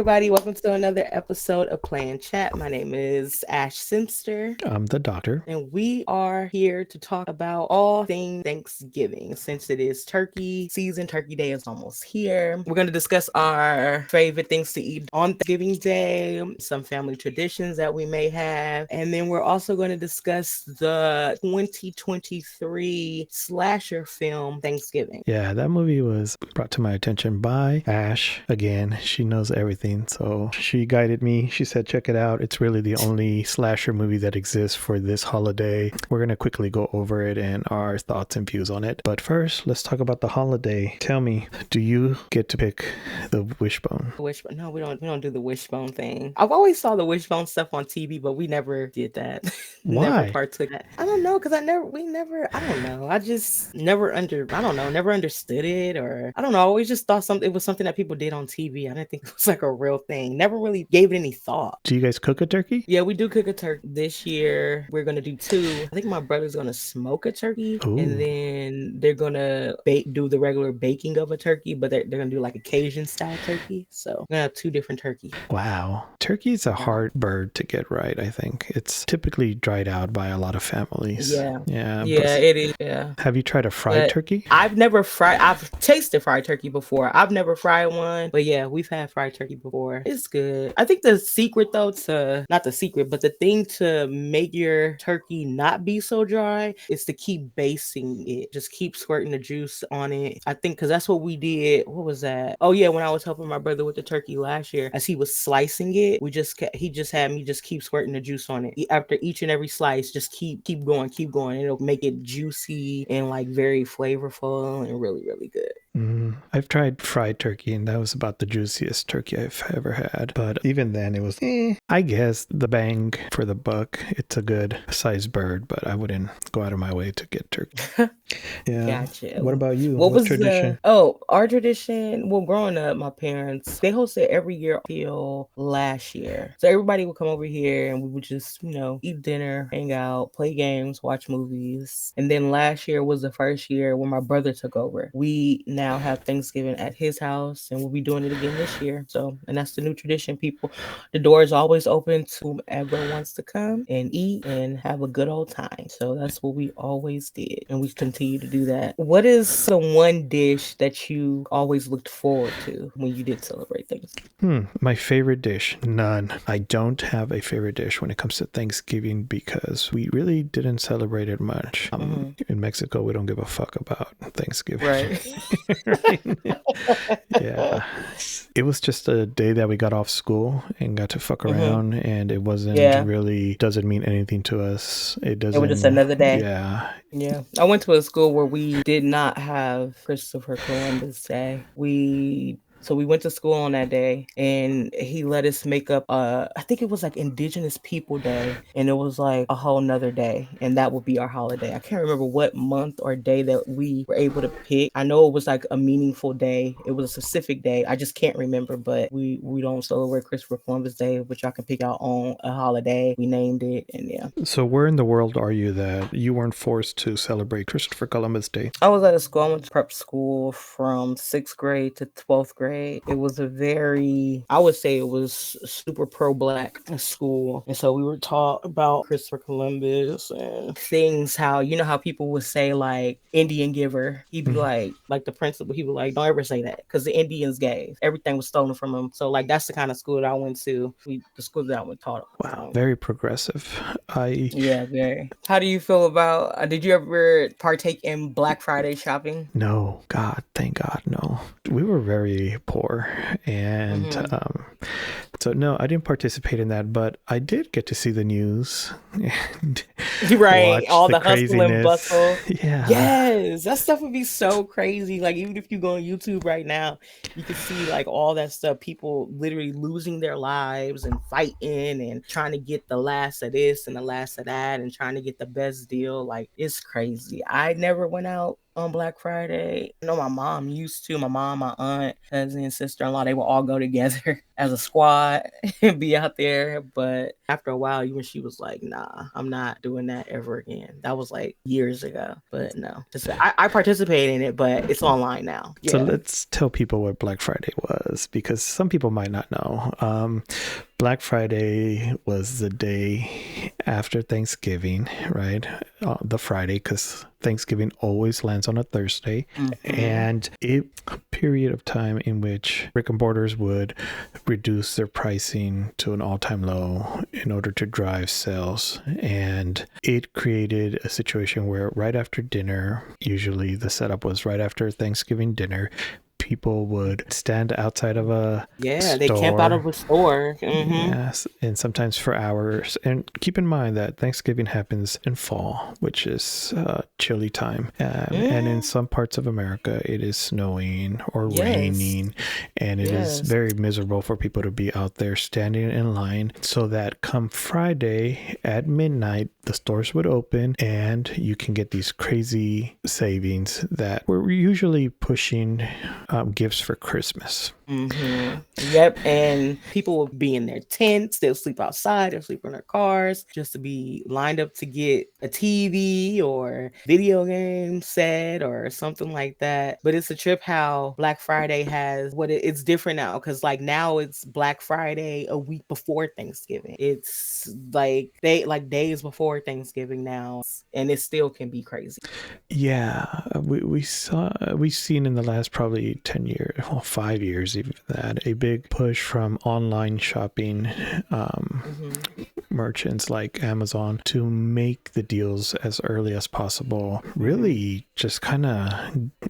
everybody. Welcome to another episode of Play and Chat. My name is Ash Simster. I'm the doctor. And we are here to talk about all things Thanksgiving. Since it is turkey season, Turkey Day is almost here. We're going to discuss our favorite things to eat on Thanksgiving Day, some family traditions that we may have, and then we're also going to discuss the 2023 slasher film Thanksgiving. Yeah, that movie was brought to my attention by Ash. Again, she knows everything, so she guided me. She said, check it out. It's really the only slasher movie that exists for this holiday. We're going to quickly go over it and our thoughts and views on it. But first, let's talk about the holiday. Tell me, do you get to pick the wishbone? Wishbone? No, we don't do the wishbone thing. I've always saw the wishbone stuff on TV, but we never did that. Why? Never partook that. I don't know, because I don't know. I just never understood it, or I don't know. I always just thought it was something that people did on TV. I didn't think it was like a real thing. Never really gave it any thought. Do you guys cook a turkey? Yeah, we do cook a turkey. This year, we're going to do 2. I think my brother's going to smoke a turkey. Ooh. And then they're going to do the regular baking of a turkey, but they're going to do like a Cajun style turkey. So we're going to have 2 different turkeys. Wow. Turkey is a hard bird to get right, I think. It's typically dried out by a lot of families. Yeah, it is. Yeah. Have you tried a fried turkey? I've tasted fried turkey before. I've never fried one, but yeah, we've had fried turkey before. It's good. I think the secret though not the secret, but the thing to make your turkey not be so dry is to keep basting it. Just keep squirting the juice on it. I think because that's what we did. What was that? Oh yeah, when I was helping my brother with the turkey last year, as he was slicing it, he just had me just keep squirting the juice on it. After each and every slice, just keep going. It'll make it juicy and like very flavorful and really, really good. I've tried fried turkey and that was about the juiciest turkey I've ever had. But even then it was, I guess the bang for the buck. It's a good sized bird, but I wouldn't go out of my way to get turkey. Yeah. Gotcha. What about you? What was tradition? Our tradition? Well, growing up, my parents, they hosted every year till last year. So everybody would come over here and we would just, eat dinner, hang out, play games, watch movies. And then last year was the first year when my brother took over. We now have Thanksgiving at his house and we'll be doing it again this year. So, and that's the new tradition, people. The door is always open to whoever wants to come and eat and have a good old time. So that's what we always did. And we continue to do that. What is the one dish that you always looked forward to when you did celebrate Thanksgiving? My favorite dish? None. I don't have a favorite dish when it comes to Thanksgiving because we really didn't celebrate it much. In Mexico, we don't give a fuck about Thanksgiving. Right. Yeah. It was just a day that we got off school and got to fuck around, and it wasn't really, doesn't mean anything to us. It was just another day. Yeah. I went to a school where we did not have Christopher Columbus Day. So we went to school on that day and he let us make up, I think it was like Indigenous People Day. And it was like a whole nother day. And that would be our holiday. I can't remember what month or day that we were able to pick. I know it was like a meaningful day. It was a specific day. I just can't remember, but we don't celebrate Christopher Columbus Day, but y'all can pick out on a holiday. We named it and yeah. So where in the world are you that you weren't forced to celebrate Christopher Columbus Day? I was at a school. I went to prep school from 6th grade to 12th grade. It was I would say it was super pro-black school. And so we were taught about Christopher Columbus and things, how people would say like Indian giver. He'd be like the principal, he would like, don't ever say that because the Indians gave. Everything was stolen from them. So like that's the kind of school that I went to. The school that I was taught. Wow, very progressive. Yeah, very. How do you feel about, did you ever partake in Black Friday shopping? No, thank God, no. We were very poor and so no, I didn't participate in that, but I did get to see the news and right, all the hustle and bustle. Yeah, yes, that stuff would be so crazy. Like even if you go on YouTube right now, you can see like all that stuff, people literally losing their lives and fighting and trying to get the last of this and the last of that and trying to get the best deal. Like it's crazy. I never went out on Black Friday. I know my mom used to. My mom, my aunt, cousin, sister-in-law, they would all go together as a squad and be out there. But after a while, even she was like, nah, I'm not doing that ever again. That was like years ago. But no, I participate in it, but it's online now. So Yeah. let's tell people what Black Friday was, because some people might not know. Black Friday was the day after Thanksgiving, right? The Friday, because Thanksgiving always lands on a Thursday. And a period of time in which brick and mortars would reduce their pricing to an all-time low in order to drive sales. And it created a situation where right after dinner, usually the setup was right after Thanksgiving dinner, people would stand outside of a store. They camp out of a store. Yes, and sometimes for hours. And keep in mind that Thanksgiving happens in fall, which is chilly time. And in some parts of America, it is snowing or raining, and it is very miserable for people to be out there standing in line. So that come Friday at midnight, the stores would open and you can get these crazy savings that were usually pushing gifts for Christmas. Yep, and people will be in their tents. They'll sleep outside. They'll sleep in their cars just to be lined up to get a TV or video game set or something like that. But it's a trip how Black Friday has it's different now, because like now it's Black Friday a week before Thanksgiving. It's like days before Thanksgiving now, and it still can be crazy. Yeah, we've seen in the last probably 10 years, well, 5 years even, that a big push from online shopping merchants like Amazon to make the deals as early as possible. Really just kind of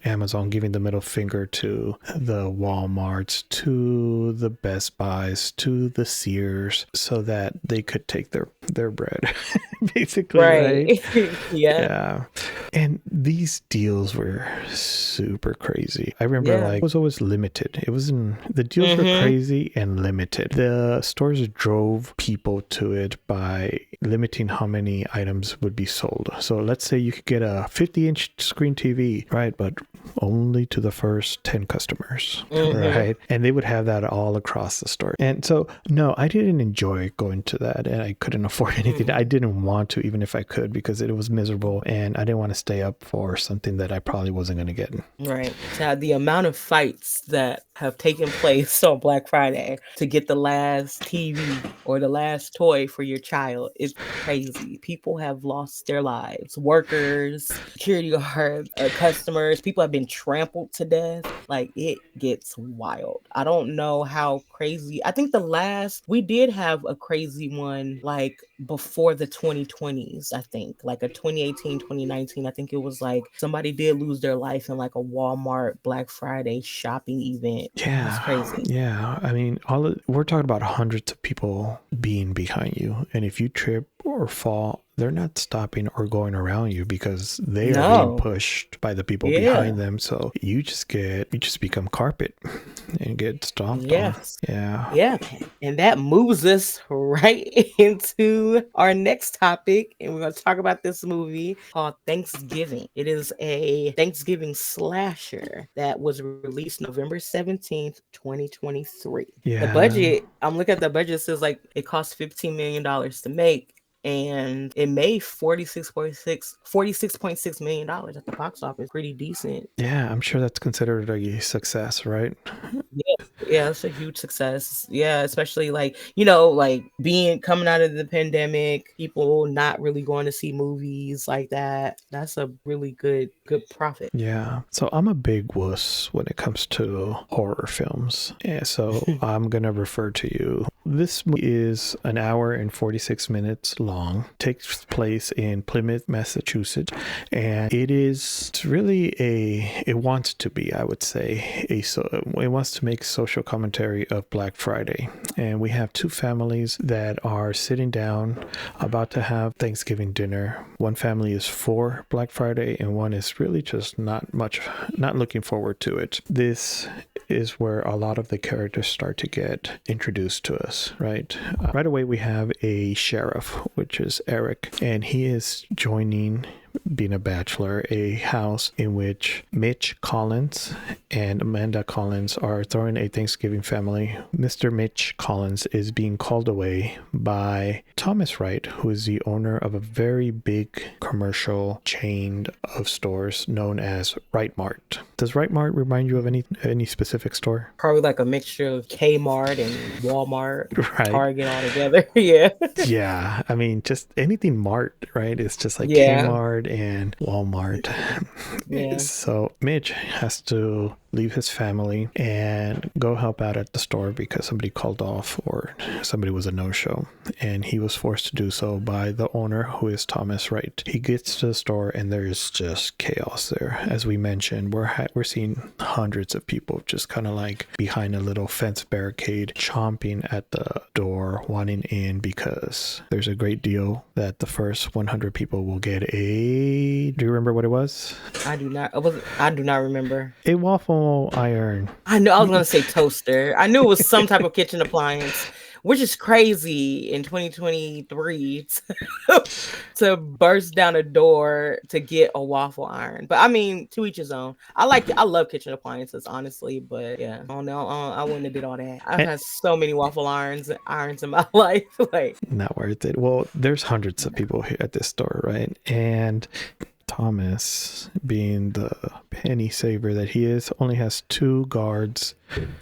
Amazon giving the middle finger to the Walmarts, to the Best Buys, to the Sears, so that they could take their bread, basically, right? Yeah. And these deals were super crazy. I remember like it was always limited. The deals were crazy and limited. The stores drove people to it by limiting how many items would be sold. So let's say you could get a 50-inch screen TV, right? But only to the first 10 customers, right? And they would have that all across the store. And so, no, I didn't enjoy going to that, and I couldn't afford anything. I didn't want to, even if I could, because it was miserable, and I didn't want to stay up for something that I probably wasn't going to get. Right. So the amount of fights that have taken place on Black Friday to get the last TV or the last toy for your child is crazy. People have lost their lives. Workers, security guards, customers, people have been trampled to death. Like, it gets wild. I don't know how crazy. I think we did have a crazy one like before the 2020s, I think, like a 2018, 2019. I think it was like somebody did lose their life in like a Walmart Black Friday shopping event. Yeah. It's crazy. Yeah. I mean, we're talking about hundreds of people being behind you. And if you trip or fall, they're not stopping or going around you because they are being pushed by the people behind them. So you just become carpet and get stomped on. Yeah. And that moves us right into our next topic. And we're going to talk about this movie called Thanksgiving. It is a Thanksgiving slasher that was released November 17th, 2023. Yeah. The budget, I'm looking at the budget, it says like it cost $15 million to make. And it made $46.6 million at the box office. Pretty decent. Yeah, I'm sure that's considered a success, right? Yeah, it's a huge success. Yeah, especially like, like coming out of the pandemic, people not really going to see movies like that. That's a really good profit. Yeah. So I'm a big wuss when it comes to horror films. Yeah, so I'm going to refer to you. This movie is an hour and 46 minutes long, takes place in Plymouth, Massachusetts, and it wants to be, I would say, it wants to make social commentary of Black Friday. And we have two families that are sitting down about to have Thanksgiving dinner. One family is for Black Friday and one is really just not looking forward to it. This is where a lot of the characters start to get introduced to us, right? Right away, we have a sheriff, which is Eric, and he is joining being a bachelor, a house in which Mitch Collins and Amanda Collins are throwing a Thanksgiving family. Mr. Mitch Collins is being called away by Thomas Wright, who is the owner of a very big commercial chain of stores known as Wright Mart. Does Wright Mart remind you of any specific store? Probably like a mixture of Kmart and Walmart, Right. Target all together. Yeah. Yeah, I mean, just anything Mart, right? It's just like Yeah. Kmart and Walmart. Yeah. So Mitch has to leave his family and go help out at the store because somebody called off or somebody was a no-show, and he was forced to do so by the owner, who is Thomas Wright. He gets to the store and there's just chaos there. As we mentioned, we're seeing hundreds of people just kind of like behind a little fence barricade, chomping at the door, wanting in because there's a great deal that the first 100 people will get a... Do you remember what it was? I do not remember. A waffle iron. I know I was gonna say toaster. I knew it was some type of kitchen appliance, which is crazy in 2023 to burst down a door to get a waffle iron. But I mean, to each his own. I love kitchen appliances, honestly. But yeah, oh no, I wouldn't have did all that. I've had so many waffle irons in my life. Like, not worth it. Well, there's hundreds of people here at this store, right? And Thomas, being the penny saver that he is, only has two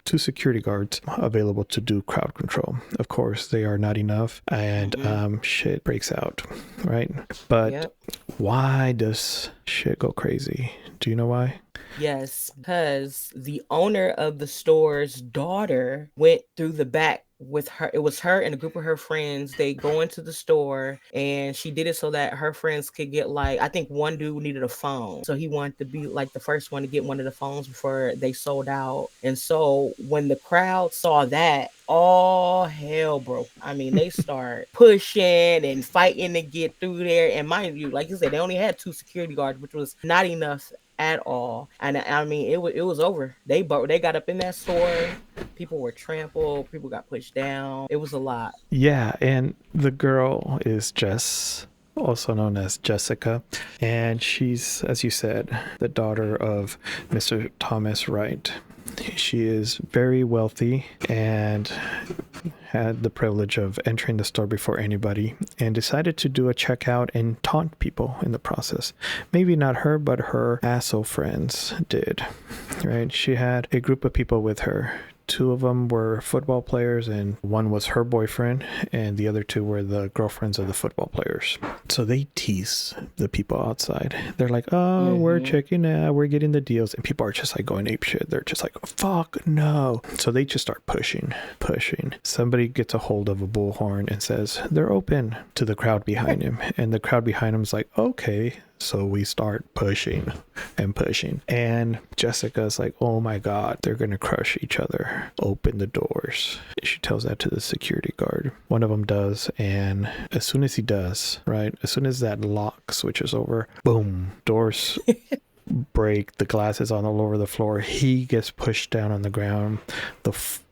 security guards available to do crowd control. Of course, they are not enough, and shit breaks out, right? But why does shit go crazy? Do you know why? Yes, because the owner of the store's daughter went through the back with her. It was her and a group of her friends. They go into the store, and she did it so that her friends could get, like, I think one dude needed a phone, so he wanted to be like the first one to get one of the phones before they sold out. And so when the crowd saw that, all hell broke. I mean, they start pushing and fighting to get through there. And mind you, like you said, they only had 2 security guards, which was not enough at all. And I mean, it was over. They got up in that store. People were trampled. People got pushed down. It was a lot. Yeah, and the girl is Jess, also known as Jessica, and she's, as you said, the daughter of Mr. Thomas Wright. She is very wealthy and had the privilege of entering the store before anybody, and decided to do a checkout and taunt people in the process. Maybe not her, but her asshole friends did, right? She had a group of people with her. 2 of them were football players, and one was her boyfriend, and the other 2 were the girlfriends of the football players. So they tease the people outside. They're like, oh, we're checking out, we're getting the deals. And people are just like going apeshit. They're just like, fuck no. So they just start pushing. Somebody gets a hold of a bullhorn and says, they're open, to the crowd behind him. And the crowd behind him is like, okay. So we start pushing. And Jessica's like, oh my God, they're going to crush each other. Open the doors. She tells that to the security guard. One of them does. And as soon as he does, right, as soon as that lock switches over, boom, doors break. The glass is on all over the floor. He gets pushed down on the ground.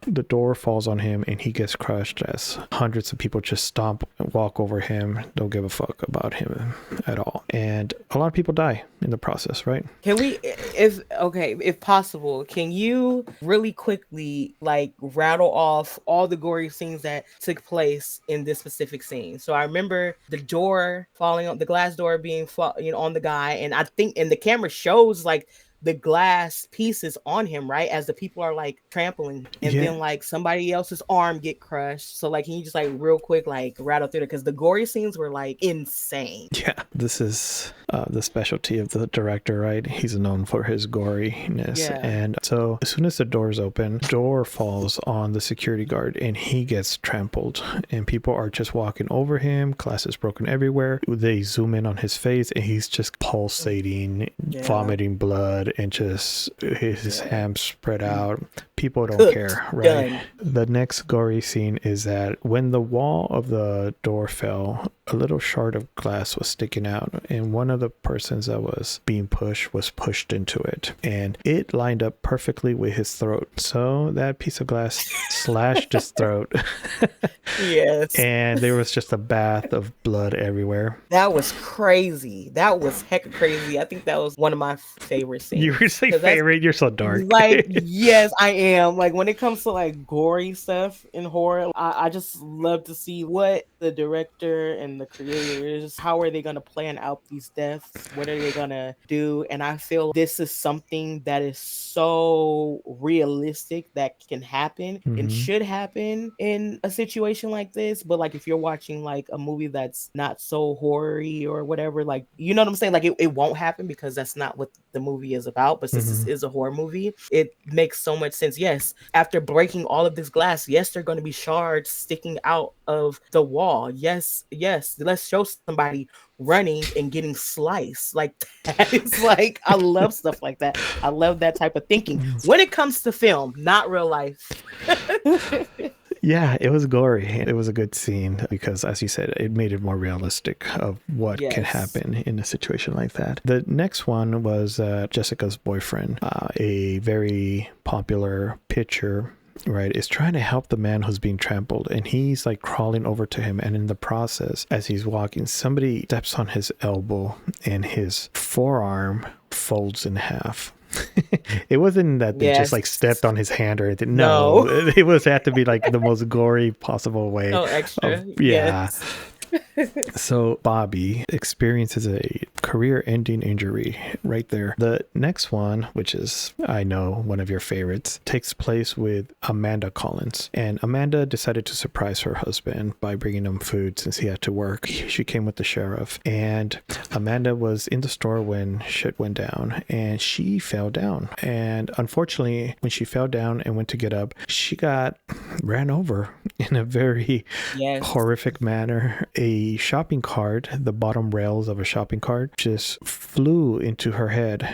The door falls on him and he gets crushed as hundreds of people just stomp and walk over him. Don't give a fuck about him at all. And a lot of people die in the process, right? Can we, if possible, can you really quickly like rattle off all the gory scenes that took place in this specific scene? So I remember the door falling on, the glass door being on the guy, and I think, and the camera shows like the glass pieces on him, right, as the people are like trampling, and then like somebody else's arm get crushed. So like, can you just like real quick like rattle through it, because the gory scenes were like insane. Yeah, this is the specialty of the director, right? He's known for his goriness. And so as soon as the doors open, door falls on the security guard and he gets trampled, and people are just walking over him. Glass is broken everywhere. They zoom in on his face and he's just pulsating, vomiting blood, and just his hands spread out. People don't care, right? Done. The next gory scene is that when the wall of the door fell, a little shard of glass was sticking out, and one of the persons that was being pushed was pushed into it, and it lined up perfectly with his throat. So that piece of glass slashed his throat. Yes. And there was just a bath of blood everywhere. That was crazy. That was hecka crazy. I think that was one of my favorite You were scenes saying because that's favorite, you're so dark. like, yes, I am. Like when it comes to like gory stuff in horror, I just love to see what the director and the creators, how are they gonna plan out these deaths? What are they gonna do? And I feel this is something that is so realistic that can happen and Hmm. should happen in a situation like this. But like if you're watching like a movie that's not so horror-y or whatever, like you know what I'm saying? Like it won't happen because that's not what the movie is about. But since this Hmm. is a horror movie, it makes so much sense. Yes, after breaking all of this glass, yes, there are going to be shards sticking out of the wall. Yes, yes, let's show somebody running and getting sliced. Like that is like, I love stuff like that. I love that type of thinking when it comes to film, not real life. Yeah, it was gory. It was a good scene because, as you said, it made it more realistic of what can Yes. happen in a situation like that. The next one was Jessica's boyfriend, a very popular pitcher, right, is trying to help the man who's being trampled, and he's like crawling over to him, and in the process, as he's walking, somebody steps on his elbow and his forearm folds in half. It wasn't that they just Yes. like stepped on his hand or anything. No, No. it was had to be like the most gory possible way So of, extra. yeah. Yes. So Bobby experiences a career-ending injury right there. The next one, which is, I know, one of your favorites, takes place with Amanda Collins. And Amanda decided to surprise her husband by bringing him food since he had to work. She came with the sheriff. And Amanda was in the store when shit went down, and she fell down. And unfortunately, when she fell down and went to get up, she got ran over in a very Yes. horrific manner. A shopping cart, the bottom rails of a shopping cart, just flew into her head.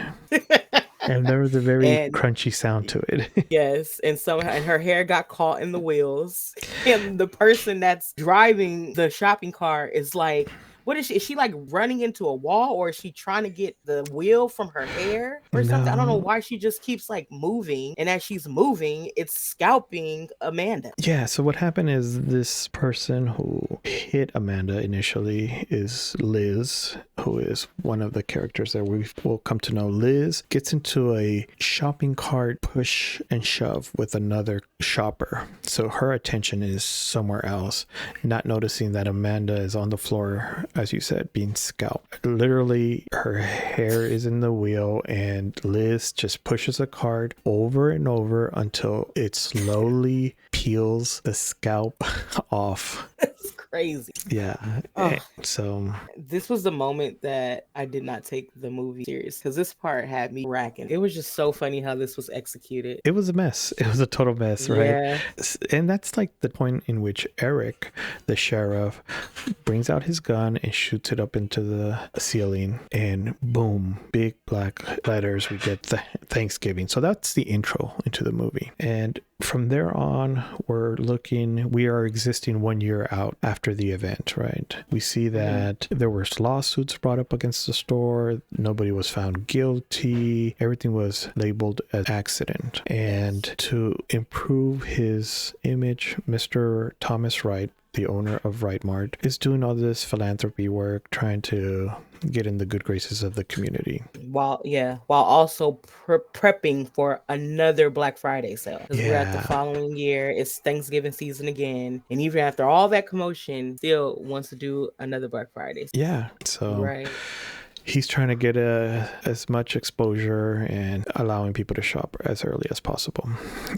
And there was a very And crunchy sound to it. yes, and somehow and her hair got caught in the wheels. And the person that's driving the shopping cart is like, what is she? Is she like running into a wall or is she trying to get the wheel from her hair or something? I don't know No. why she just keeps like moving. And as she's moving, it's scalping Amanda. Yeah, so what happened is this person who hit Amanda initially is Liz, who is one of the characters that we will come to know. Liz gets into a shopping cart push and shove with another shopper. So her attention is somewhere else, not noticing that Amanda is on the floor, as you said, being scalped. Literally, her hair is in the wheel, and Liz just pushes a cart over and over until it slowly peels the scalp off. It's crazy. Yeah. Oh, So this was the moment that I did not take the movie serious because this part had me racking. It was just so funny how this was executed. it was a mess. It was a total mess, right? Yeah. And that's like the point in which Eric, the sheriff, brings out his gun and shoots it up into the ceiling, and boom, big black letters, we get the Thanksgiving. So that's the intro into the movie. And from there on, we are existing 1 year out after the event, right? We see that there were lawsuits brought up against the store. Nobody was found guilty. Everything was labeled as accident. And to improve his image, Mr. Thomas Wright, the owner of Wright Mart, is doing all this philanthropy work, trying to get in the good graces of the community. While also prepping for another Black Friday sale because we're at the Yeah. following year. It's Thanksgiving season again, and even after all that commotion, still wants to do another Black Friday. Yeah. So Right. he's trying to get as much exposure and allowing people to shop as early as possible,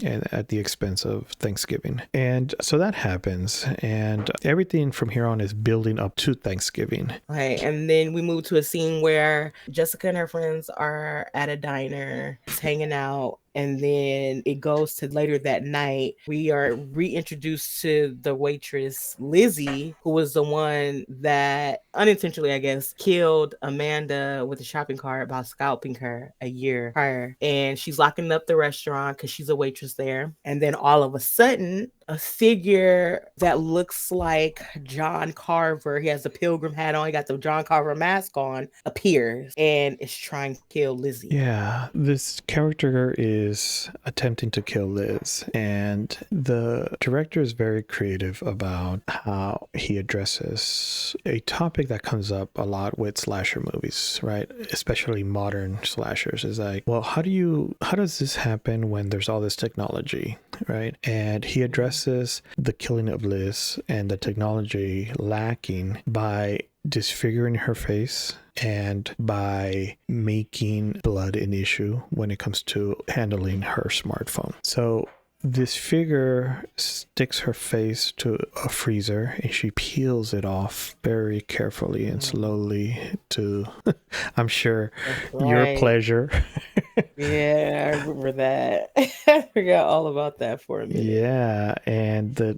and at the expense of Thanksgiving. And so that happens, and everything from here on is building up to Thanksgiving. Right. And then we move to a scene where Jessica and her friends are at a diner, just hanging out. And then it goes to later that night. We are reintroduced to the waitress, Lizzie, who was the one that unintentionally, I guess, killed Amanda with a shopping cart by scalping her a year prior. And she's locking up the restaurant because she's a waitress there. And then all of a sudden, a figure that looks like John Carver. He has the pilgrim hat on. He got the John Carver mask on. Appears and is trying to kill Lizzie. Yeah, this character is attempting to kill Liz, and the director is very creative about how he addresses a topic that comes up a lot with slasher movies, right? Especially modern slashers. Is like, well, how does this happen when there's all this technology, right? And he addresses the killing of Liz and the technology lacking by disfiguring her face and by making blood an issue when it comes to handling her smartphone. So this figure sticks her face to a freezer and she peels it off very carefully and slowly to, I'm sure, your pleasure. Yeah, I remember that. I forgot all about that for a minute. Yeah, and the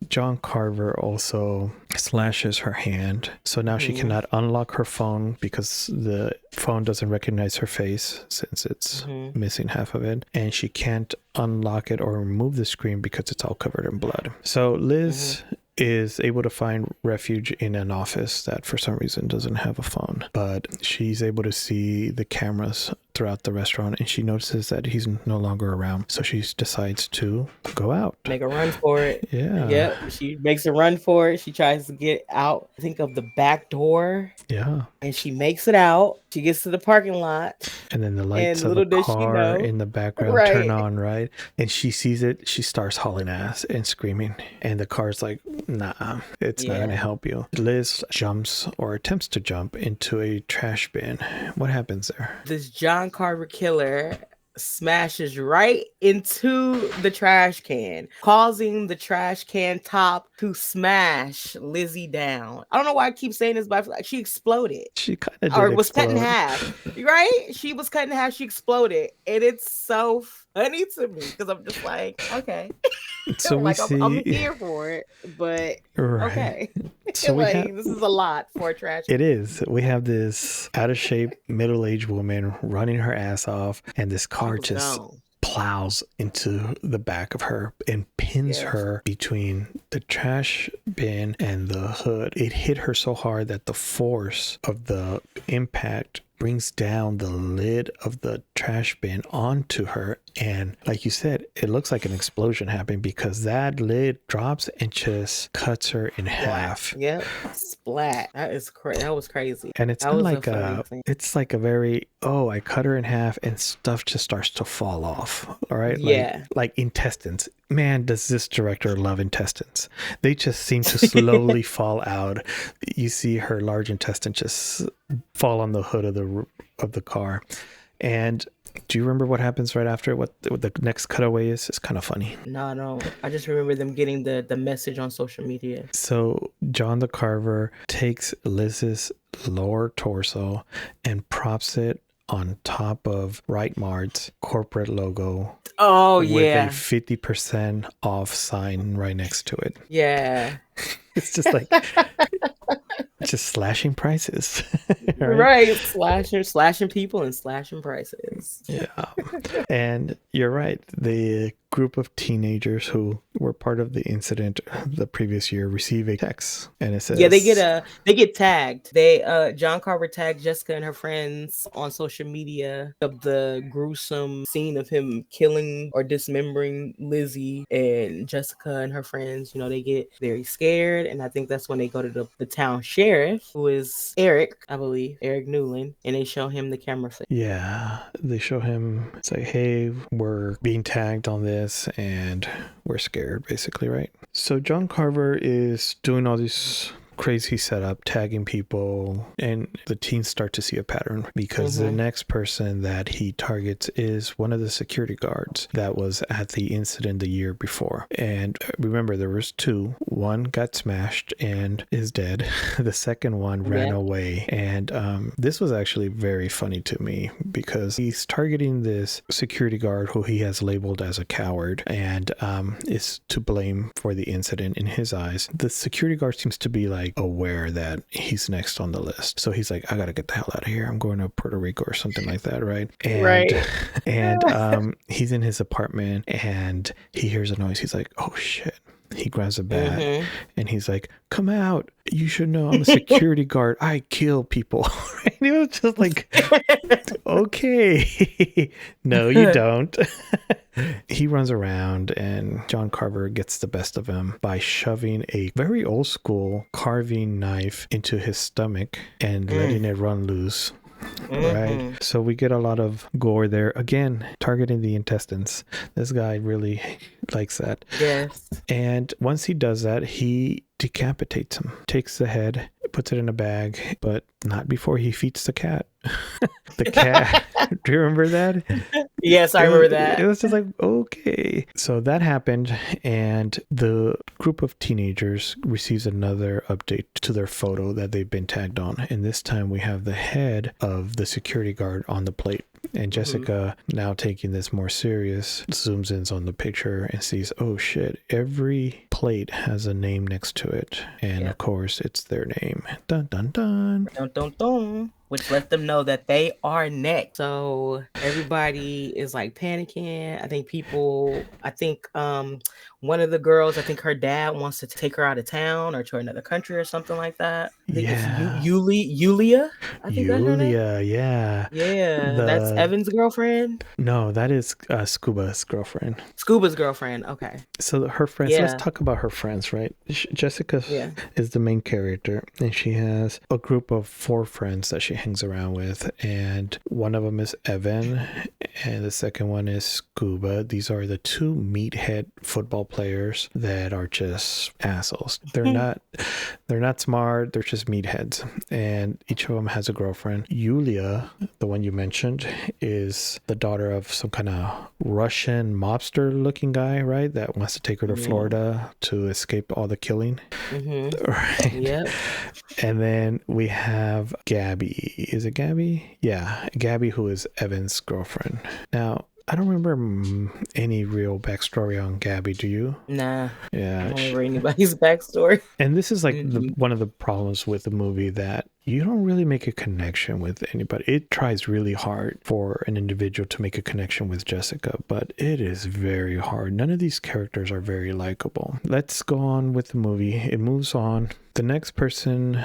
John Carver also slashes her hand. So now she cannot unlock her phone because the phone doesn't recognize her face since it's missing half of it. And she can't unlock it or remove the screen because it's all covered in blood. So Liz is able to find refuge in an office that for some reason doesn't have a phone, but she's able to see the cameras throughout the restaurant and she notices that he's no longer around, so she decides to go out, make a run for it. Yep, she makes a run for it. She tries to get out, I think, of the back door, and she makes it out. She gets to the parking lot, and then the lights of little the does she car know, in the background turn on, right? And she sees it. She starts hauling ass and screaming, and the car's like, nah, it's not gonna help you. Liz jumps or attempts to jump into a trash bin. What happens there? This John Carver killer smashes right into the trash can, causing the trash can top to smash Lizzie down. I don't know why I keep saying this, but she exploded. She kind of or was cut in half, right? She was cut in half. She exploded, and it's so funny to me because I'm just like, okay, so like I'm here for it, but okay. So like, this is a lot for a trash. It is. We have this out of shape middle-aged woman running her ass off, and this car just plows into the back of her and pins her between the trash bin and the hood. It hit her so hard that the force of the impact brings down the lid of the trash bin onto her, and like you said, it looks like an explosion happened because that lid drops and just cuts her in half. Yep, splat. That was crazy. And it's not like it's like a very, I cut her in half and stuff just starts to fall off. All right, like intestines. Man, does this director love intestines? They just seem to slowly fall out. You see her large intestine just fall on the hood of the car. And do you remember what happens right after? What the next cutaway is? It's kind of funny. No, I don't. I just remember them getting the message on social media. So John the Carver takes Liz's lower torso and props it on top of Right Mart's corporate logo. Oh, with a 50% off sign right next to it. Yeah. It's just like just slashing prices. Right. Slashing people and slashing prices. Yeah. And you're right. The group of teenagers who were part of the incident the previous year receive a text, and it says, they get tagged. John Carver tagged Jessica and her friends on social media of the gruesome scene of him killing or dismembering Lizzie, and Jessica and her friends, they get very scared, and I think that's when they go to the town sheriff, who is Eric, I believe, Eric Newland, and they show him the camera footage. Yeah, they show him, it's like, hey, we're being tagged on this and we're scared, basically, right? So John Carver is doing all these crazy setup, tagging people, and the teens start to see a pattern because the next person that he targets is one of the security guards that was at the incident the year before. And remember, there was two. One got smashed and is dead. The second one ran away. And this was actually very funny to me because he's targeting this security guard who he has labeled as a coward and is to blame for the incident in his eyes. The security guard seems to be like like aware that he's next on the list. So he's like, I gotta get the hell out of here. I'm going to Puerto Rico or something like that, right? And Right. he's in his apartment and he hears a noise. He's like, oh shit. He grabs a bat and he's like, come out. You should know I'm a security guard. I kill people. And he was just like, okay. No, you don't. He runs around and John Carver gets the best of him by shoving a very old school carving knife into his stomach and letting it run loose. Right. So we get a lot of gore there. Again, targeting the intestines. This guy really likes that. Yes. And once he does that, he decapitates him, takes the head, puts it in a bag, but not before he feeds the cat. The cat. Do you remember that? Yes, I remember that. It was just like, okay. So that happened, and the group of teenagers receives another update to their photo that they've been tagged on. And this time we have the head of the security guard on the plate. And Jessica, now taking this more serious, zooms in on the picture and sees, oh shit, every plate has a name next to it. And of course, it's their name. Dun, dun, dun. Dun, dun, dun. Which let them know that they are next. So everybody is like panicking. I think one of the girls, I think her dad wants to take her out of town or to another country or something like that. I think it's Yulia. I think that's her name. Yulia, yeah. Yeah, that's Evan's girlfriend. No, that is Scuba's girlfriend. Scuba's girlfriend. Okay. So her friends. Let's talk about her friends, right? Jessica is the main character, and she has a group of 4 friends that she hangs around with, and one of them is Evan, and the second one is Scuba. These are the 2 meathead football players that are just assholes. They're not smart. They're just meatheads, and each of them has a girlfriend. Yulia, the one you mentioned, is the daughter of some kind of Russian mobster looking guy, right? That wants to take her to Florida to escape all the killing. Right. Yep. And then we have Gabby. Is it Gabby? Yeah, Gabby, who is Evan's girlfriend. Now, I don't remember any real backstory on Gabby. Do you? Nah. Yeah. I don't remember anybody's backstory. And this is like one of the problems with the movie, that you don't really make a connection with anybody. It tries really hard for an individual to make a connection with Jessica, but it is very hard. None of these characters are very likable. Let's go on with the movie. It moves on. The next person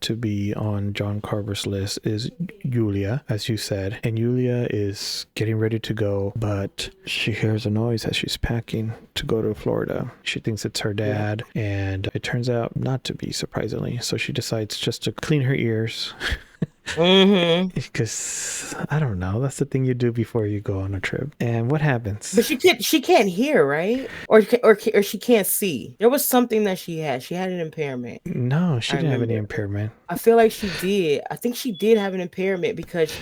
to be on John Carver's list is Yulia, as you said. And Yulia is getting ready to go, but she hears a noise as she's packing to go to Florida. She thinks it's her dad, and it turns out not to be, surprisingly. So she decides just to clean her ears. Because I don't know, that's the thing you do before you go on a trip. And what happens? But she can't hear, right? Or she can't see. There was something that she had. She had an impairment. No, she didn't have any impairment. I feel like she did. I think she did have an impairment because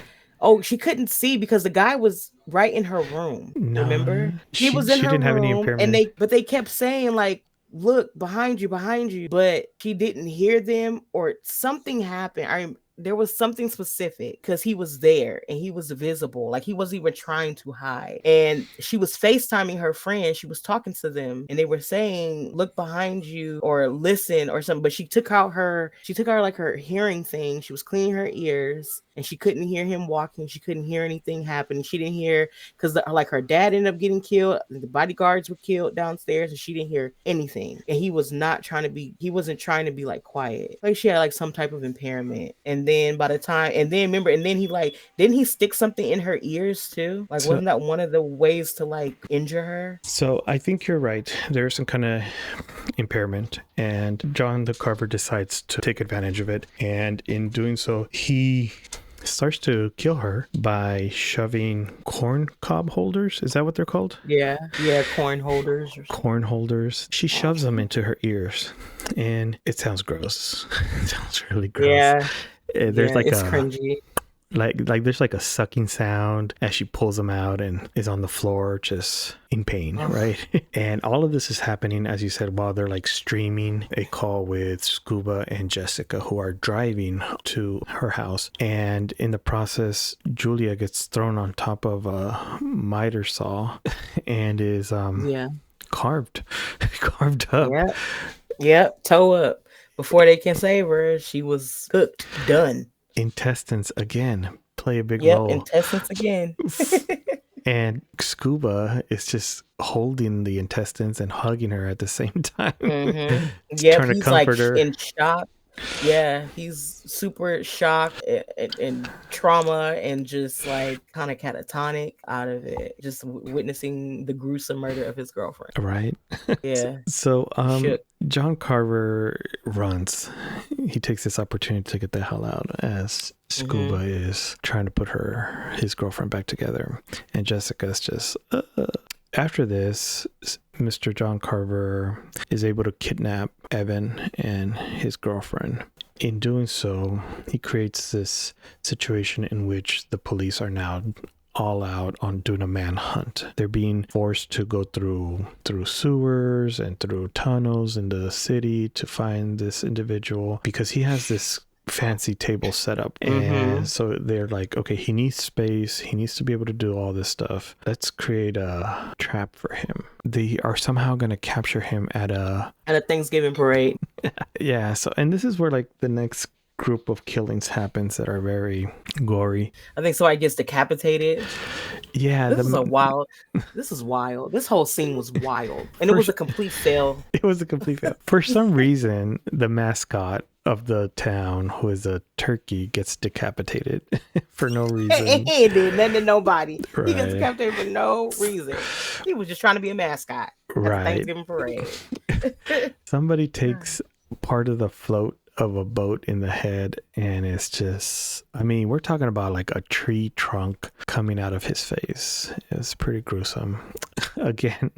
she couldn't see because the guy was right in her room. No, remember? He was in her room, have any impairment. And they kept saying like, look behind you, but she didn't hear them, or something happened. There was something specific because he was there and he was visible. Like he wasn't even trying to hide. And she was FaceTiming her friend. She was talking to them and they were saying, look behind you or listen or something. But she took out her like her hearing thing. She was cleaning her ears and she couldn't hear him walking. She couldn't hear anything happening. She didn't hear because like her dad ended up getting killed. The bodyguards were killed downstairs and she didn't hear anything. And he wasn't trying to be like quiet. Like she had like some type of impairment. And then didn't he stick something in her ears too? Like wasn't that one of the ways to like injure her? So I think you're right. There's some kind of impairment, and John the Carver decides to take advantage of it. And in doing so, he starts to kill her by shoving corn cob holders. Is that what they're called? Yeah, corn holders. Corn holders. She shoves them into her ears, and it sounds gross. It sounds really gross. Yeah. There's it's cringy. Like there's like a sucking sound as she pulls them out and is on the floor just in pain, right? And all of this is happening, as you said, while they're like streaming a call with Scuba and Jessica, who are driving to her house. And in the process, Julia gets thrown on top of a miter saw and is carved up. Yep, toe up. Before they can save her, she was cooked, done. Intestines again play a big Yep, role. intestines again. And Scuba is just holding the intestines and hugging her at the same time. Yep, Trying to he's like comfort her. in shock. Yeah, he's super shocked and trauma and just like kind of catatonic out of it, just witnessing the gruesome murder of his girlfriend. Right. Yeah, So shook. John Carver runs. He takes this opportunity to get the hell out as Scuba is trying to put his girlfriend back together. And Jessica's just after this, Mr. John Carver is able to kidnap Evan and his girlfriend. In doing so, he creates this situation in which the police are now all out on doing a manhunt. They're being forced to go through sewers and through tunnels in the city to find this individual because he has this fancy table set up. And so they're like, okay, he needs space, he needs to be able to do all this stuff, let's create a trap for him. They are somehow going to capture him at a Thanksgiving parade. Yeah, so and this is where like the next group of killings happens that are very gory. I think somebody gets decapitated. Yeah, This is wild. This whole scene was wild, and it was a complete fail. It was a complete fail. For some reason, the mascot of the town, who is a turkey, gets decapitated for no reason. He did nothing to nobody. Right. He gets decapitated for no reason. He was just trying to be a mascot at the Thanksgiving parade. Somebody takes part of the float of a boat in the head, and it's just, I mean, we're talking about like a tree trunk coming out of his face. It's pretty gruesome. Again,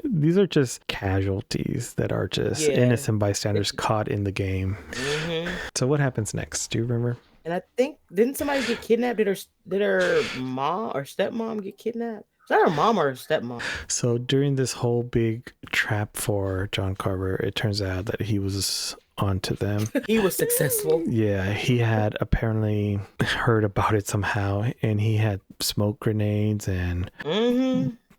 these are just casualties that are just innocent bystanders caught in the game. So what happens next? Do you remember? And I think, didn't somebody get kidnapped? Did her mom or stepmom get kidnapped? Is that her mom or her stepmom? So during this whole big trap for John Carver, it turns out that he was onto them. He was successful. Yeah, he had apparently heard about it somehow, and he had smoke grenades and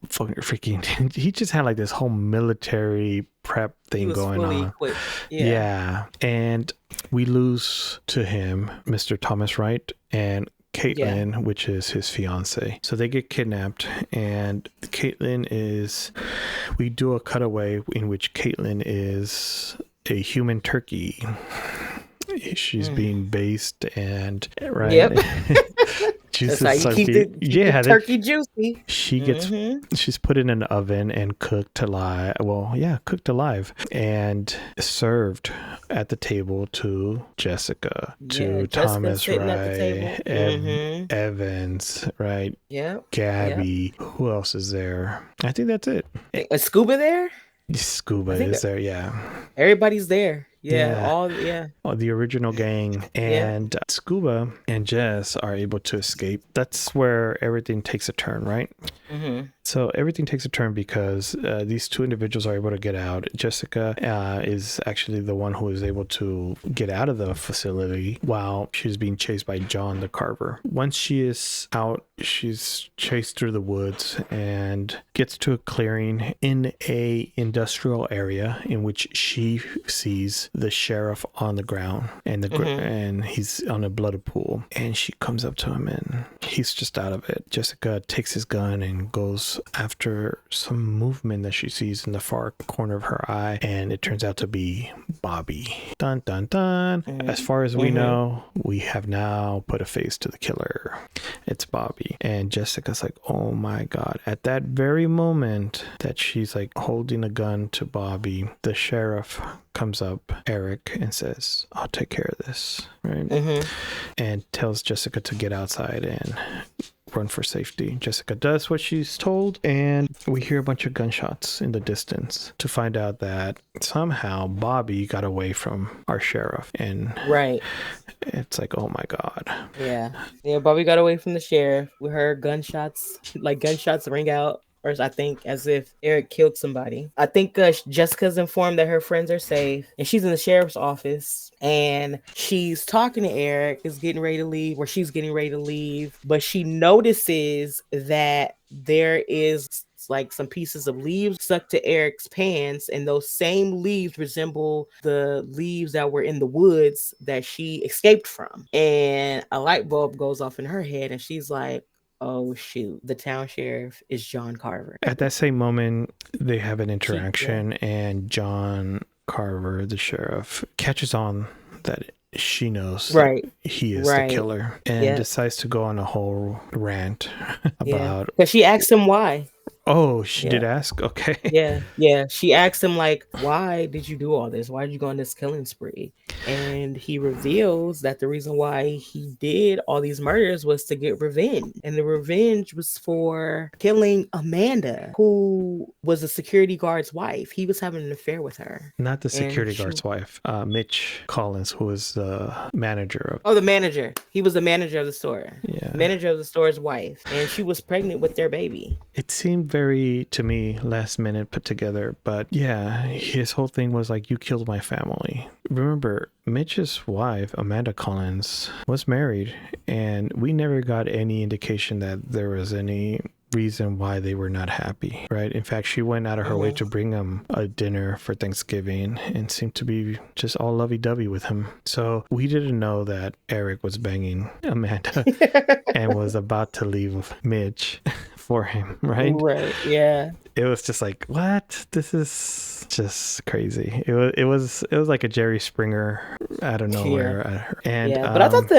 freaking he just had like this whole military prep thing going on. Equipped. Yeah, and we lose to him Mr. Thomas Wright and Caitlin, which is his fiance. So they get kidnapped, and we do a cutaway in which Caitlin is a human turkey. She's being based and right. Yep. That's how you keep the turkey juicy. She gets she's put in an oven and cooked alive. Cooked alive and served at the table to Jessica, to Thomas Wright, Evans, right? Yeah. Gabby. Yep. Who else is there? I think that's it. Is Scuba there? Scuba is there, yeah. Everybody's there. All the original gang. And Scuba and Jess are able to escape. That's where everything takes a turn, right? So everything takes a turn because these two individuals are able to get out. Jessica is actually the one who is able to get out of the facility while she's being chased by John the Carver. Once she is out, she's chased through the woods and gets to a clearing in a industrial area in which she sees the sheriff on the ground and and he's on a blooded pool, and she comes up to him and he's just out of it. Jessica takes his gun and goes after some movement that she sees in the far corner of her eye, and it turns out to be Bobby. Dun dun dun. As far as we know, we have now put a face to the killer. It's Bobby. And Jessica's like, oh my god. At that very moment that she's like holding a gun to Bobby, the sheriff comes up, Eric, and says, I'll take care of this, right? And tells Jessica to get outside and run for safety. Jessica does what she's told, and we hear a bunch of gunshots in the distance to find out that somehow Bobby got away from our sheriff. And it's like, oh my god. Yeah, Bobby got away from the sheriff. We heard gunshots ring out. Or I think as if Eric killed somebody. I think Jessica's informed that her friends are safe, and she's in the sheriff's office, and she's talking to Eric, she's getting ready to leave, but she notices that there is like some pieces of leaves stuck to Eric's pants, and those same leaves resemble the leaves that were in the woods that she escaped from. And a light bulb goes off in her head, and she's like, oh shoot, the town sheriff is John Carver. At that same moment, they have an Yeah. interaction, and John Carver, the sheriff, catches on that she knows Right. that he is the Right. killer, and Yeah. decides to go on a whole rant Yeah. about. Because she asked him why. Oh, she Yeah. did ask? Okay. Yeah. She asked him, like, why did you do all this? Why did you go on this killing spree? And he reveals that the reason why he did all these murders was to get revenge. And the revenge was for killing Amanda, who was a security guard's wife. He was having an affair with her. Not the security she- guard's wife, Mitch Collins, who was the manager of. Oh, the manager. He was the manager of the store. Yeah. Manager of the store's wife. And she was pregnant with their baby. It seemed very, to me, last minute put together, but yeah, his whole thing was like, you killed my family. Remember, Mitch's wife, Amanda Collins, was married, and we never got any indication that there was any reason why they were not happy, right? In fact, she went out of her way to bring him a dinner for Thanksgiving and seemed to be just all lovey-dovey with him. So we didn't know that Eric was banging Amanda and was about to leave Mitch for him, right? Right. Yeah. It was just like, what? This is just crazy. It was like a Jerry Springer out of nowhere. And yeah, but I thought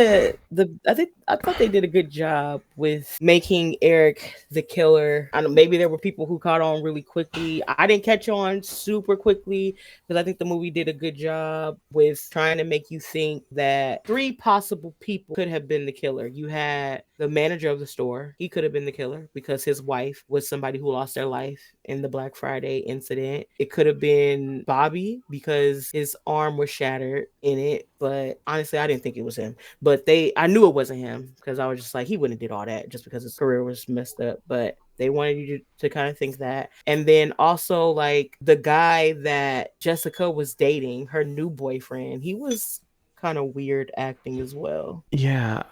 I thought they did a good job with making Eric the killer. I know maybe there were people who caught on really quickly. I didn't catch on super quickly because I think the movie did a good job with trying to make you think that 3 possible people could have been the killer. You had the manager of the store. He could have been the killer because his wife was somebody who lost their life in the Black Friday incident. It could have been Bobby because his arm was shattered in it, but honestly I didn't think it was him. But I knew it wasn't him because I was just like, he wouldn't have did all that just because his career was messed up. But they wanted you to kind of think that. And then also, like, the guy that Jessica was dating, her new boyfriend, he was kind of weird acting as well. Yeah,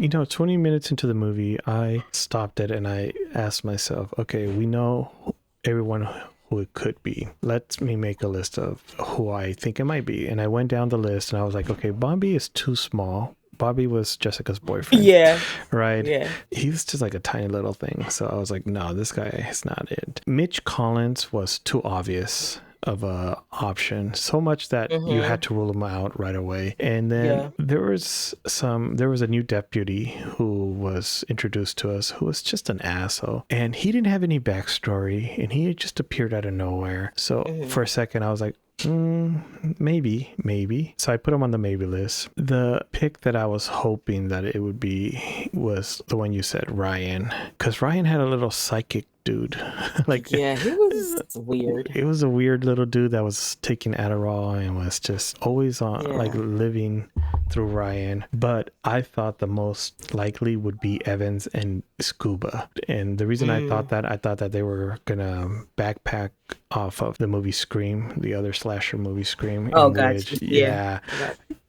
20 minutes into the movie, I stopped it and I asked myself, okay, we know everyone who it could be. Let me make a list of who I think it might be. And I went down the list and I was like, okay, Bobby is too small. Bobby was Jessica's boyfriend. Yeah. Right? Yeah. He was just like a tiny little thing. So I was like, no, this guy is not it. Mitch Collins was too obvious of a option, so much that you had to rule him out right away. And then there was a new deputy who was introduced to us who was just an asshole, and he didn't have any backstory, and he just appeared out of nowhere. So for a second I was like, maybe. So I put him on the maybe list. The pick that I was hoping that it would be was the one you said, Ryan, because Ryan had a little psychic dude. Like, yeah, he was weird. It was a weird little dude that was taking Adderall and was just always on, like, living through Ryan. But I thought the most likely would be Evans and Scuba. And the reason I thought that they were gonna backpack off of the movie Scream, the other slasher movie Scream. Oh, gotcha. Yeah.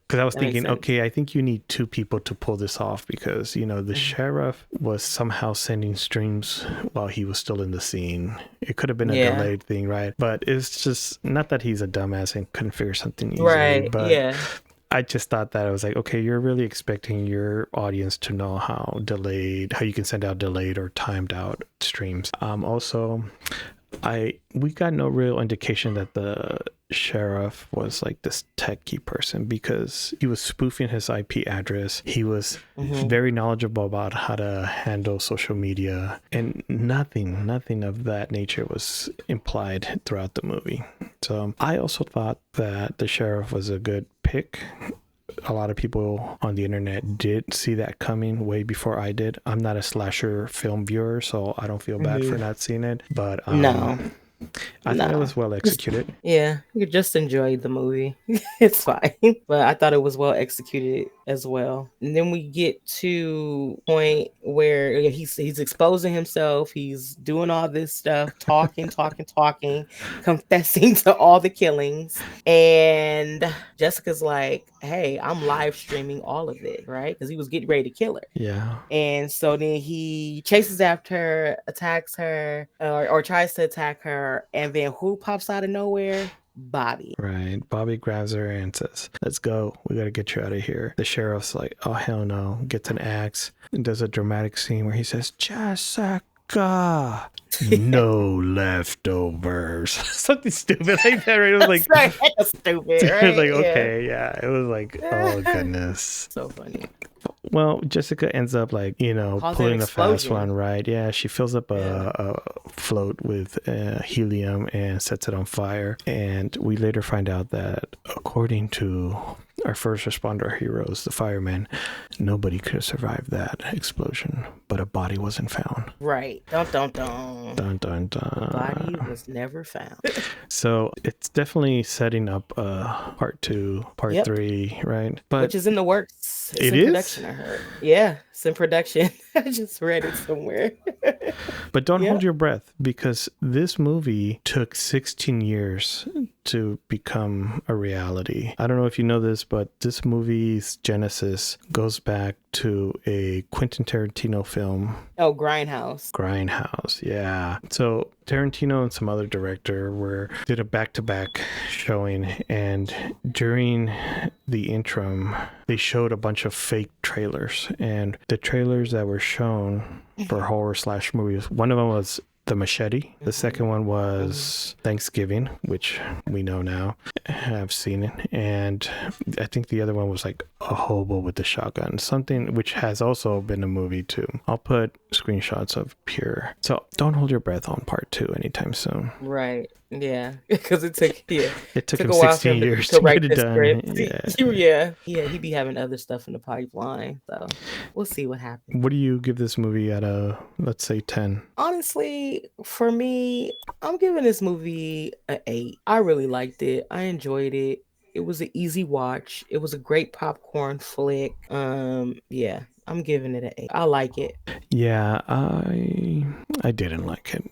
Because I was thinking, okay, I think you need 2 people to pull this off because, the sheriff was somehow sending streams while he was still in the scene. It could have been a delayed thing, right? But it's just not that he's a dumbass and couldn't figure something easily. Right, but I just thought that I was like, okay, you're really expecting your audience to know how you can send out delayed or timed out streams. Also, we got no real indication that the sheriff was like this techie person because he was spoofing his IP address. He was very knowledgeable about how to handle social media, and nothing of that nature was implied throughout the movie. So I also thought that the sheriff was a good pick. A lot of people on the internet did see that coming way before I did. I'm not a slasher film viewer, so I don't feel bad for not seeing it. But no. I thought it Nah. was well executed. Yeah, you just enjoyed the movie. It's fine. But I thought it was well executed as well. And then we get to point where he's exposing himself, he's doing all this stuff, talking, confessing to all the killings. And Jessica's like, "Hey, I'm live streaming all of it, right?" Because he was getting ready to kill her. Yeah. And so then he chases after her, attacks her, or tries to attack her. And then who pops out of nowhere? Bobby. Right. Bobby grabs her and says, "Let's go. We got to get you out of here." The sheriff's like, "Oh, hell no." Gets an axe and does a dramatic scene where he says, "Jessica, no leftovers." Something stupid like that, right? It was like, That's stupid, it was right? like, okay, yeah. It was like, oh, goodness. So funny. Well, Jessica ends up like, pulling a fast one, right? Yeah, she fills up a float with helium and sets it on fire. And we later find out that according to our first responder heroes, the firemen, nobody could have survived that explosion, but a body wasn't found. Right. Dun, dun, dun. Dun, dun, dun. Body was never found. So it's definitely setting up part 2, part 3, right? But which is in the works. It's it in is? production, I heard. Yeah, it's in production. I just read it somewhere. But don't hold your breath, because this movie took 16 years to become a reality. I don't know if you know this, but this movie's genesis goes back to a Quentin Tarantino film. Oh, Grindhouse, yeah. So Tarantino and some other director did a back-to-back showing, and during the interim, they showed a bunch of fake trailers. And the trailers that were shown for horror/movies, one of them was The Machete. The second one was Thanksgiving, which we know now. I've seen it. And I think the other one was like A Hobo with the Shotgun, something which has also been a movie too. I'll put screenshots of Pure. So don't hold your breath on part 2 anytime soon. Right. Yeah, because it took him a while 16 for him years to to write get it the done. script. Yeah, he'd be having other stuff in the pipeline. So we'll see what happens. What do you give this movie out of, let's say, 10? Honestly, for me, I'm giving this movie an 8. I really liked it. I enjoyed it. It was an easy watch. It was a great popcorn flick. Yeah, I'm giving it an 8. I like it. Yeah, I didn't like it.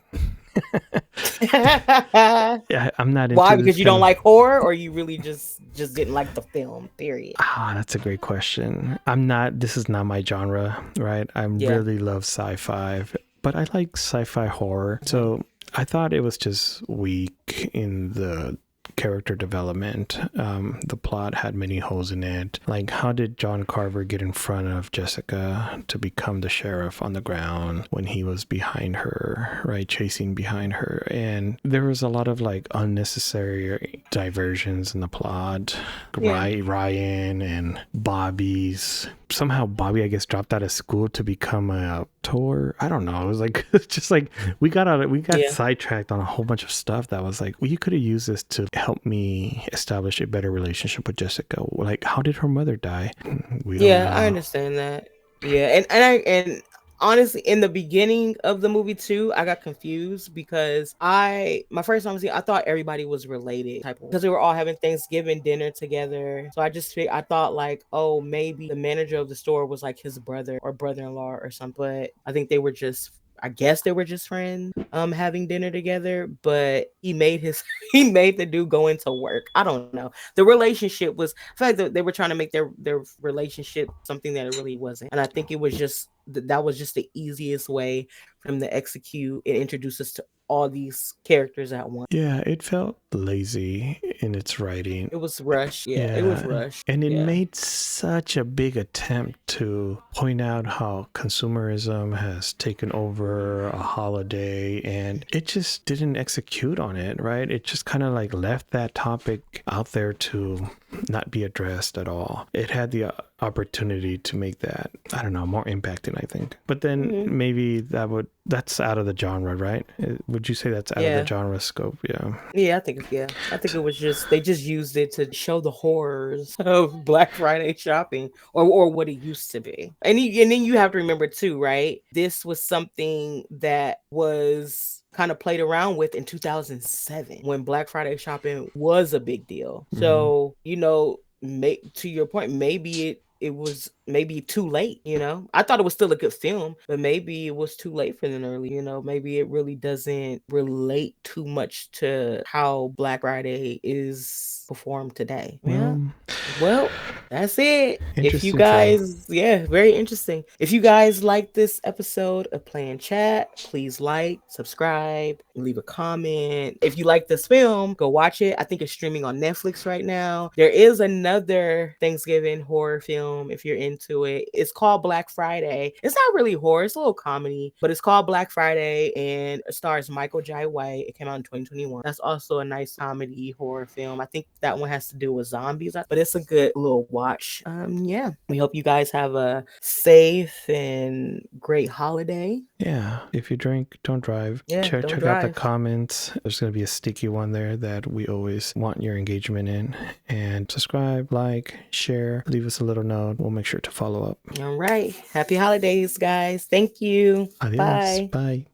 Yeah, I'm not into Why? Because you don't film. like horror, or you really just didn't like the film, period? That's a great question. This is not my genre, right? I really love sci-fi, but I like sci-fi horror. So I thought it was just weak in the character development. The plot had many holes in it. Like, how did John Carver get in front of Jessica to become the sheriff on the ground when he was behind her, right, chasing behind her? And there was a lot of like unnecessary diversions in the plot. Ryan and Bobby's, somehow Bobby, I guess, dropped out of school to become a tour. I don't know. It was like, it's just like we got sidetracked on a whole bunch of stuff that was like, well, you could have used this to help me establish a better relationship with Jessica. Like, how did her mother die? I understand that. Yeah, and honestly, in the beginning of the movie too, I got confused because my first time I thought everybody was related, because they were all having Thanksgiving dinner together. So I thought like, oh, maybe the manager of the store was like his brother or brother-in-law or something. But I think they were just friends having dinner together. But he made the dude go into work. I don't know. The relationship was, I feel like they were trying to make their relationship something that it really wasn't. And I think it was just that was just the easiest way for him to execute and introduce us to all these characters at once. Yeah, it felt lazy in its writing. It was rushed. Yeah, it was rushed. And it made such a big attempt to point out how consumerism has taken over a holiday, and it just didn't execute on it, right? It just kind of like left that topic out there to not be addressed at all. It had the opportunity to make that, I don't know, more impacting, I think. But then maybe that's out of the genre, right? Would you say that's out of the genre scope? I think it was just, they just used it to show the horrors of Black Friday shopping, or what it used to be. And then you have to remember too, right? This was something that was kind of played around with in 2007 when Black Friday shopping was a big deal. Mhm. So, to your point, maybe it was maybe too late, I thought it was still a good film, but maybe it was too late for them early, maybe it really doesn't relate too much to how Black Friday is performed today. Well, that's it. If you Interesting film. guys, yeah, very interesting. If you guys like this episode of Play and Chat, please like, subscribe, leave a comment. If you like this film, go watch it. I think it's streaming on Netflix right now. There is another Thanksgiving horror film if you're into it. It's called Black Friday. It's not really horror, it's a little comedy, but it's called Black Friday and it stars Michael Jai White. It came out in 2021. That's also a nice comedy horror film. I think that one has to do with zombies, but it's a good little watch. Yeah. We hope you guys have a safe and great holiday. Yeah. If you drink, don't drive. Yeah, check don't out the drive. comments. There's going to be a sticky one there that we always want your engagement in. And subscribe, like, share, leave us a little note. We'll make sure to follow up. All right. Happy holidays, guys. Thank you. Adios. Bye. Bye.